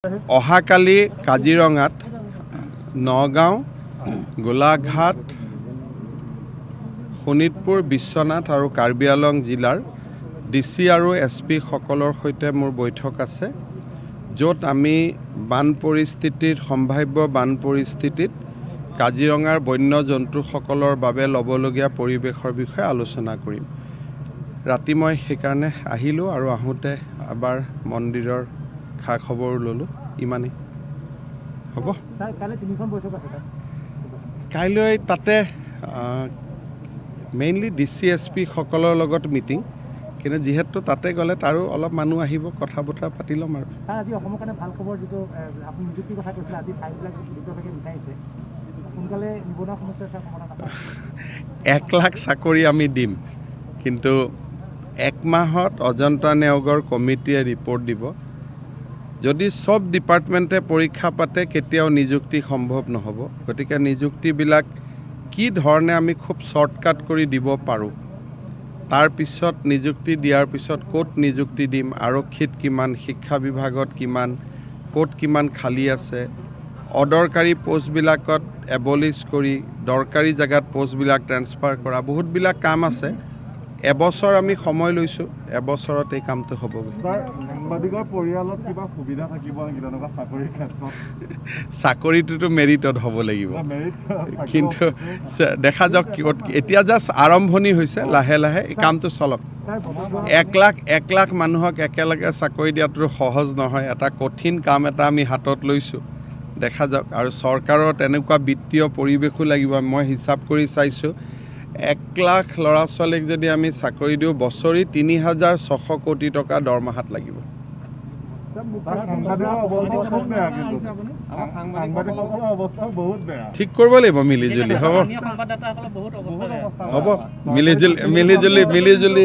অহাকালি কাজিৰঙাত নগাঁও, গোলাঘাট, শোণিতপুৰ, বিশ্বনাথ আৰু কাৰ্বি আংলং জিলাৰ DC আৰু SP সকলৰ সৈতে মোৰ বৈঠক আছে, য'ত আমি বান পৰিস্থিতিৰ সম্ভাৱ্য বান পৰিস্থিতিত কাজিৰঙাৰ বন্য জন্তুসকলৰ বাবে ল'বলগীয়া পৰিৱেশৰ বিষয়ে আলোচনা কৰিম। ৰাতি মই সেইকাৰণে আহিলোঁ আৰু আহোঁতে এবাৰ মন্দিৰৰ খা খবৰ ল'লোঁ। ইমানেই হ'ব। কাইলৈ তাতে মেইনলি DC SP সকলৰ লগত মিটিং, কিন্তু যিহেতু তাতে গ'লে তাৰো অলপ মানুহ আহিব, কথা বতৰা পাতি ল'ম আৰু। আজি অসমৰ কাৰণে ভাল খবৰ, যিটো আপুনি নিযুক্তিৰ কথা কৈছিলে, আজি ঠাইবিলাক দ্ৰুতভাৱে বিচাৰিছে, সোনকালে নিবনুৱা সমস্যাৰ সমাধান আছে। 1 লাখ চাকৰি আমি দিম, কিন্তু 1 মাহত অজন্তা নেওগৰ কমিটিয়ে ৰিপৰ্ট দিব। যদি সব ডিপাৰ্টমেণ্টে পৰীক্ষা পাতে কেতিয়াও নিযুক্তি সম্ভৱ নহ'ব। গতিকে নিযুক্তিবিলাক কি ধৰণে আমি খুব শ্বৰ্টকাট কৰি দিব পাৰোঁ, তাৰ পিছত নিযুক্তি দিয়াৰ পিছত ক'ত নিযুক্তি দিম, আৰক্ষীত কিমান, শিক্ষা বিভাগত কিমান, ক'ত কিমান খালী আছে, অদৰকাৰী পোষ্টবিলাকত এবলিছ কৰি দৰকাৰী জেগাত পোষ্টবিলাক ট্ৰেন্সফাৰ কৰা, বহুতবিলাক কাম আছে। এবছৰ আমি সময় লৈছোঁ, এবছৰত এই কামটো হ'বগৈ। সাংবাদিকৰ পৰিয়ালত কিবা সুবিধা থাকিব নেকি তেনেকুৱা চাকৰিৰ ক্ষেত্ৰত? চাকৰিটোতো মেৰিটত হ'ব লাগিব, কিন্তু দেখা যাওক। এতিয়া জাষ্ট আৰম্ভণি হৈছে, লাহে লাহে এই কামটো চলক। 1 লাখ মানুহক একেলগে চাকৰি দিয়াটো সহজ নহয়, এটা কঠিন কাম এটা আমি হাতত লৈছোঁ। দেখা যাওক, আৰু চৰকাৰৰ তেনেকুৱা বিত্তীয় পৰিৱেশো লাগিব। মই হিচাপ কৰি চাইছোঁ, 1 লাখ ল'ৰা ছোৱালীক যদি আমি চাকৰি দিওঁ, বছৰি 3,600 কোটি টকা দৰমহাত লাগিব। ঠিক কৰিব লাগিব মিলিজুলি, হ'ব হ'ব, মিলিজুলি